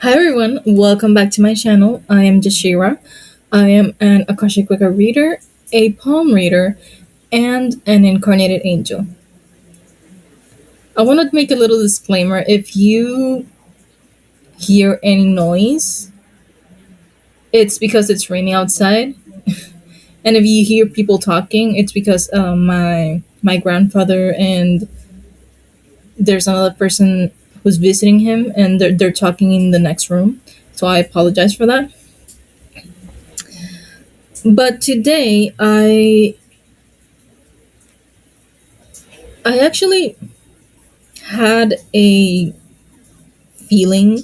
Hi everyone, welcome back to my channel. I am Jashira. I am an Akashic Record reader, a palm reader, and an incarnated angel. I want to make a little disclaimer. If you hear any noise, it's because it's raining outside, and if you hear people talking, it's because my grandfather and there's another person who's visiting him, and they're talking in the next room. So I apologize for that. But today I actually had a feeling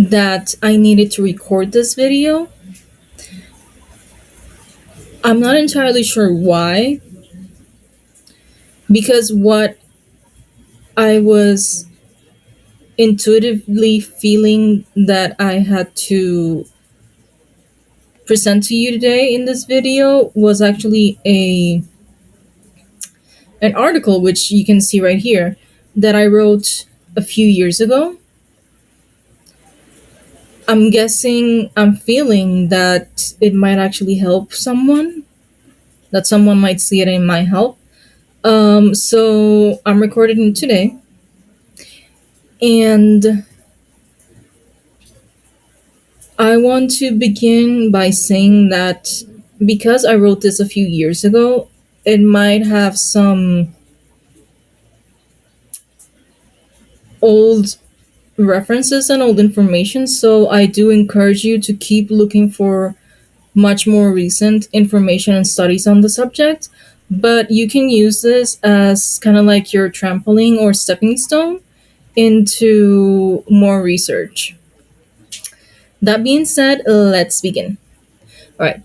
that I needed to record this video. I'm not entirely sure why, because what I was intuitively feeling that I had to present to you today in this video was actually a an article which you can see right here that I wrote a few years ago. I'm feeling that it might actually help someone, that someone might see it in my help. So I'm recording today, and I want to begin by saying that because I wrote this a few years ago, it might have some old references and old information. So I do encourage you to keep looking for much more recent information and studies on the subject. But you can use this as kind of like your trampoline or stepping stone into more research. That being said, let's begin. All right.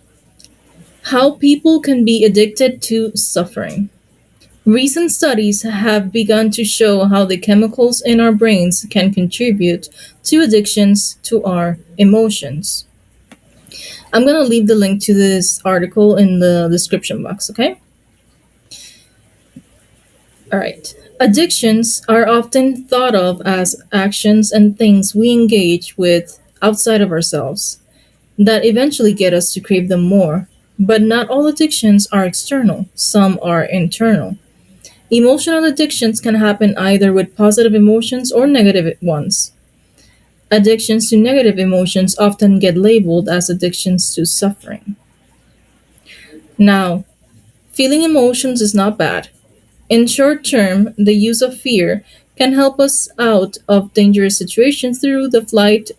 How people can be addicted to suffering. Recent studies have begun to show how the chemicals in our brains can contribute to addictions to our emotions. I'm going to leave the link to this article in the description box, okay? All right. Addictions are often thought of as actions and things we engage with outside of ourselves that eventually get us to crave them more. But not all addictions are external, some are internal. Emotional addictions can happen either with positive emotions or negative ones. Addictions to negative emotions often get labeled as addictions to suffering. Now, feeling emotions is not bad. In short term, the use of fear can help us out of dangerous situations through the fight,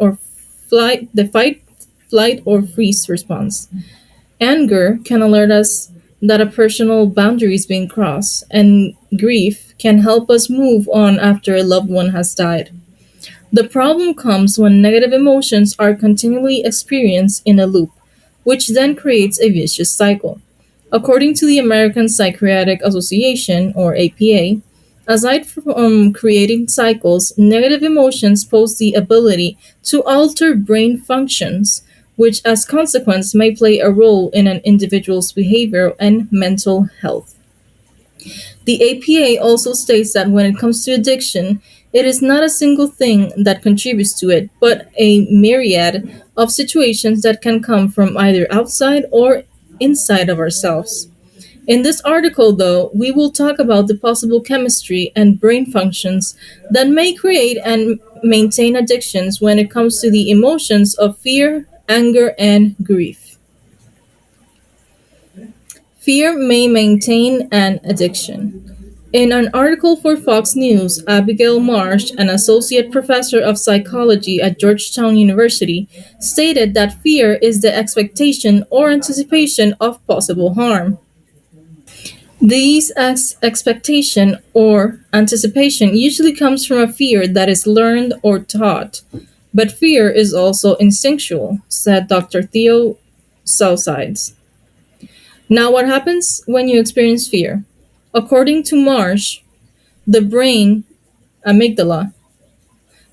flight, or freeze response. Anger can alert us that a personal boundary is being crossed, and grief can help us move on after a loved one has died. The problem comes when negative emotions are continually experienced in a loop, which then creates a vicious cycle. According to the American Psychiatric Association, or APA, aside from creating cycles, negative emotions pose the ability to alter brain functions, which as consequence may play a role in an individual's behavior and mental health. The APA also states that when it comes to addiction, it is not a single thing that contributes to it, but a myriad of situations that can come from either outside or inside of ourselves. In this article, though, we will talk about the possible chemistry and brain functions that may create and maintain addictions when it comes to the emotions of fear, anger, and grief. Fear may maintain an addiction. In an article for Fox News, Abigail Marsh, an associate professor of psychology at Georgetown University, stated that fear is the expectation or anticipation of possible harm. These expectation or anticipation usually comes from a fear that is learned or taught, but fear is also instinctual, said Dr. Theo Southsides. Now, what happens when you experience fear? According to Marsh, the brain, amygdala,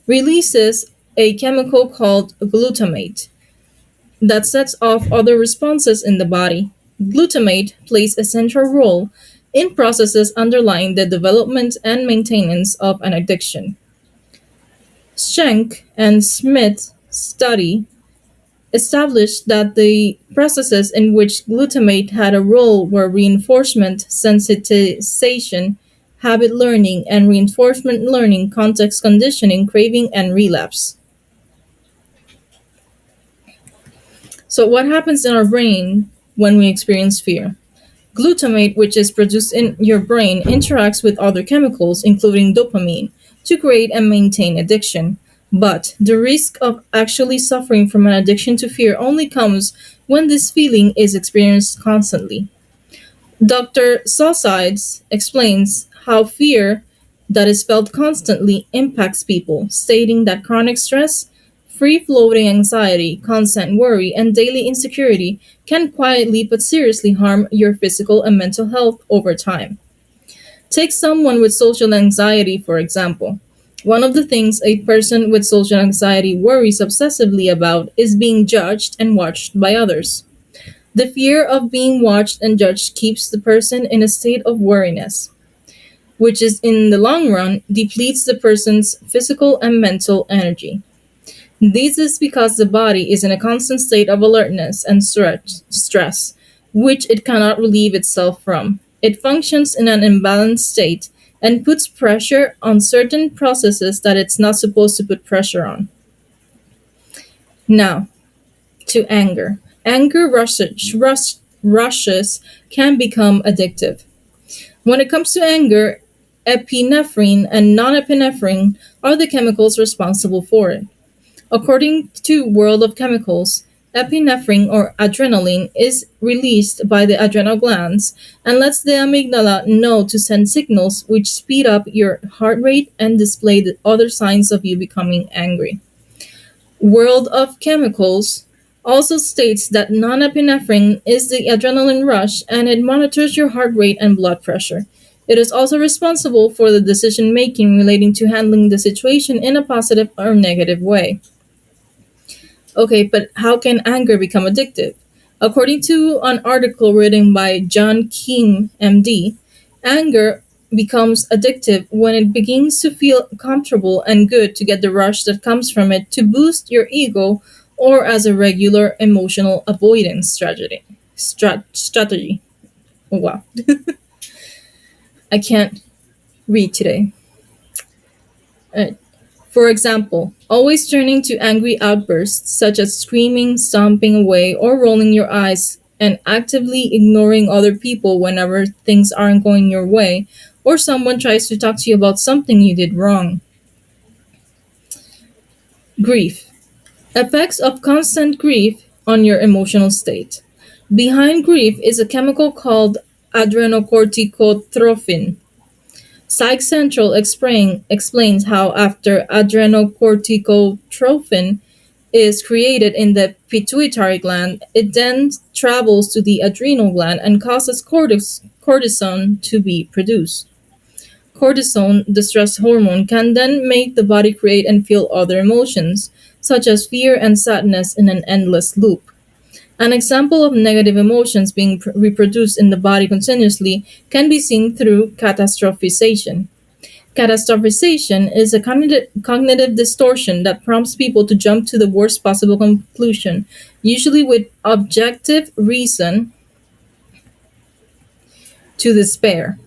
releases a chemical called glutamate that sets off other responses in the body. Glutamate plays a central role in processes underlying the development and maintenance of an addiction. Schenck and Smith study established that the processes in which glutamate had a role were reinforcement sensitization, habit learning, and reinforcement learning, context conditioning, craving, and relapse. So, what happens in our brain when we experience fear? Glutamate, which is produced in your brain, interacts with other chemicals, including dopamine, to create and maintain addiction. But the risk of actually suffering from an addiction to fear only comes when this feeling is experienced constantly. Dr. Sawsides explains how fear that is felt constantly impacts people, stating that chronic stress, free floating anxiety, constant worry, and daily insecurity can quietly but seriously harm your physical and mental health over time. Take someone with social anxiety, for example. One of the things a person with social anxiety worries obsessively about is being judged and watched by others. The fear of being watched and judged keeps the person in a state of worriness, which is in the long run depletes the person's physical and mental energy. This is because the body is in a constant state of alertness and stress, which it cannot relieve itself from. It functions in an imbalanced state and puts pressure on certain processes that it's not supposed to put pressure on. Now, to anger. Anger rushes can become addictive. When it comes to anger, epinephrine and norepinephrine are the chemicals responsible for it. According to World of Chemicals, epinephrine or adrenaline is released by the adrenal glands and lets the amygdala know to send signals which speed up your heart rate and display the other signs of you becoming angry. World of Chemicals also states that norepinephrine is the adrenaline rush and it monitors your heart rate and blood pressure. It is also responsible for the decision making relating to handling the situation in a positive or negative way. Okay, but how can anger become addictive? According to an article written by John King, MD, anger becomes addictive when it begins to feel comfortable and good to get the rush that comes from it to boost your ego or as a regular emotional avoidance strategy. Oh, wow. I can't read today. Uh, For example, always turning to angry outbursts such as screaming, stomping away, or rolling your eyes, and actively ignoring other people whenever things aren't going your way, or someone tries to talk to you about something you did wrong. Grief. Effects of constant grief on your emotional state. Behind grief is a chemical called adrenocorticotrophin. Psych Central explains how after adrenocorticotrophin is created in the pituitary gland, it then travels to the adrenal gland and causes cortisone to be produced. Cortisone, the stress hormone, can then make the body create and feel other emotions, such as fear and sadness, in an endless loop. An example of negative emotions being reproduced in the body continuously can be seen through catastrophization. Catastrophization is a cognitive distortion that prompts people to jump to the worst possible conclusion, usually with objective reason to despair.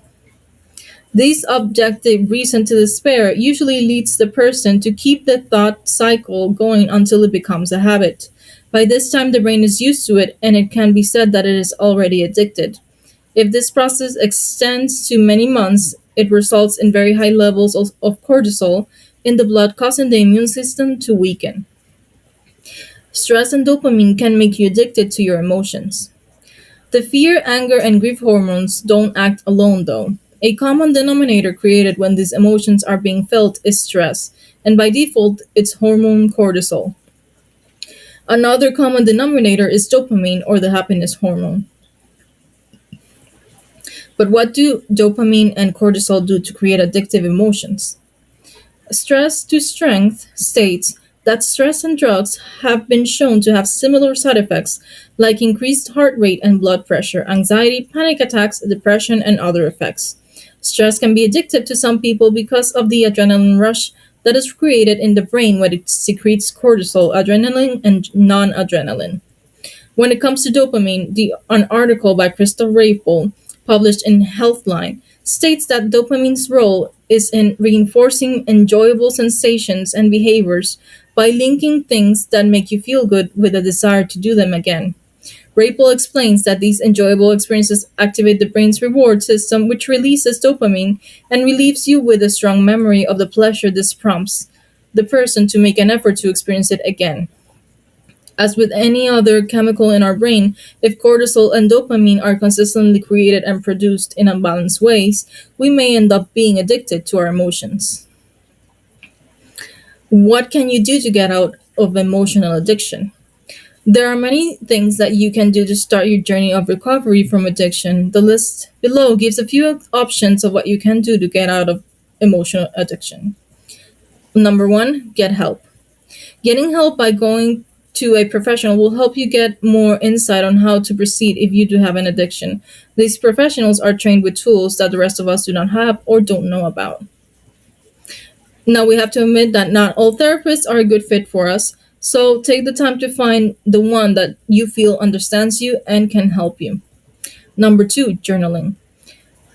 This objective reason to despair usually leads the person to keep the thought cycle going until it becomes a habit. By this time, the brain is used to it, and it can be said that it is already addicted. If this process extends to many months, it results in very high levels of cortisol in the blood, causing the immune system to weaken. Stress and dopamine can make you addicted to your emotions. The fear, anger, and grief hormones don't act alone, though. A common denominator created when these emotions are being felt is stress, and by default, it's hormone cortisol. Another common denominator is dopamine or the happiness hormone. But what do dopamine and cortisol do to create addictive emotions? Stress to Strength states that stress and drugs have been shown to have similar side effects like increased heart rate and blood pressure, anxiety, panic attacks, depression, and other effects. Stress can be addictive to some people because of the adrenaline rush that is created in the brain when it secretes cortisol, adrenaline, and non-adrenaline. When it comes to dopamine, an article by Crystal Rapel, published in Healthline, states that dopamine's role is in reinforcing enjoyable sensations and behaviors by linking things that make you feel good with a desire to do them again. Rapel explains that these enjoyable experiences activate the brain's reward system, which releases dopamine and relieves you with a strong memory of the pleasure this prompts the person to make an effort to experience it again. As with any other chemical in our brain, if cortisol and dopamine are consistently created and produced in unbalanced ways, we may end up being addicted to our emotions. What can you do to get out of emotional addiction? There are many things that you can do to start your journey of recovery from addiction. The list below gives a few options of what you can do to get out of emotional addiction. Number one, get help. Getting help by going to a professional will help you get more insight on how to proceed if you do have an addiction. These professionals are trained with tools that the rest of us do not have or don't know about. Now, we have to admit that not all therapists are a good fit for us, so take the time to find the one that you feel understands you and can help you. Number two, journaling.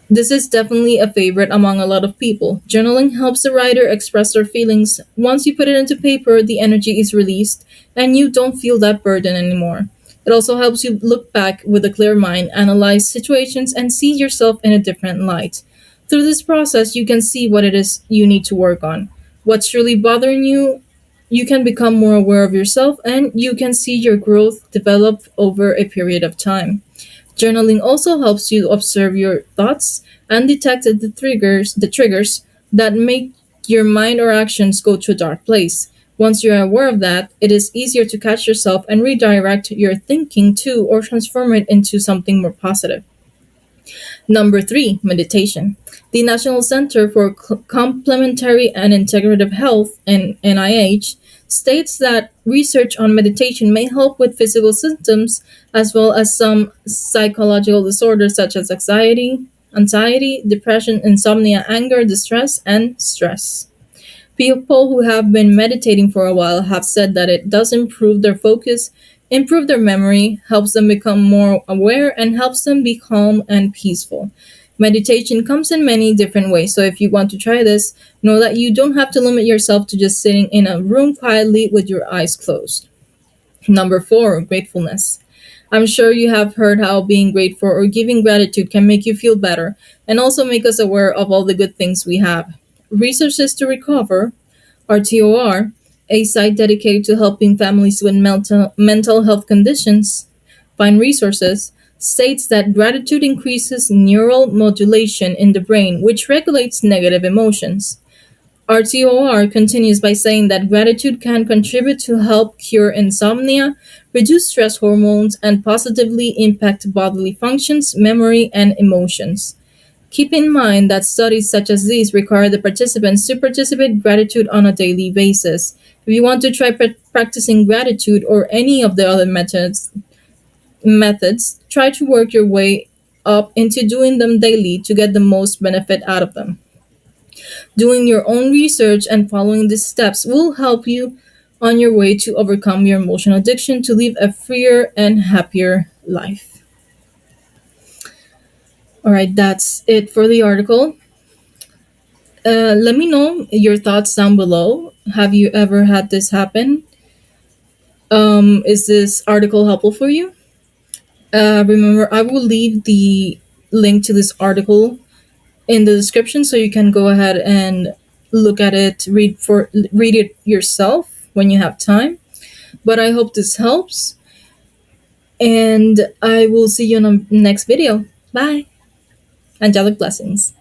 This is definitely a favorite among a lot of people. Journaling helps the writer express their feelings. Once you put it into paper, the energy is released and you don't feel that burden anymore. It also helps you look back with a clear mind, analyze situations, and see yourself in a different light. Through this process, you can see what it is you need to work on. What's truly bothering you, you can become more aware of yourself and you can see your growth develop over a period of time. Journaling also helps you observe your thoughts and detect the triggers that make your mind or actions go to a dark place. Once you're aware of that, it is easier to catch yourself and redirect your thinking to or transform it into something more positive. Number three, meditation. The National Center for Complementary and Integrative Health, NIH, states that research on meditation may help with physical symptoms as well as some psychological disorders such as anxiety, depression, insomnia, anger, distress, and stress. People who have been meditating for a while have said that it does improve their focus, improve their memory, helps them become more aware, and helps them be calm and peaceful. Meditation comes in many different ways, so if you want to try this, know that you don't have to limit yourself to just sitting in a room quietly with your eyes closed. Number four, gratefulness. I'm sure you have heard how being grateful or giving gratitude can make you feel better and also make us aware of all the good things we have. Resources to Recover, RTOR, a site dedicated to helping families with mental health conditions find resources, states that gratitude increases neural modulation in the brain, which regulates negative emotions. RTOR continues by saying that gratitude can contribute to help cure insomnia, reduce stress hormones, and positively impact bodily functions, memory, and emotions. Keep in mind that studies such as these require the participants to participate gratitude on a daily basis. If you want to try practicing gratitude or any of the other methods, try to work your way up into doing them daily to get the most benefit out of them. Doing your own research and following these steps will help you on your way to overcome your emotional addiction to live a freer and happier life. All right, that's it for the article. Let me know your thoughts down below. Have you ever had this happen? Is this article helpful for you? Remember, I will leave the link to this article in the description so you can go ahead and look at it, read it yourself when you have time. But I hope this helps, and I will see you in the next video. Bye. Angelic blessings.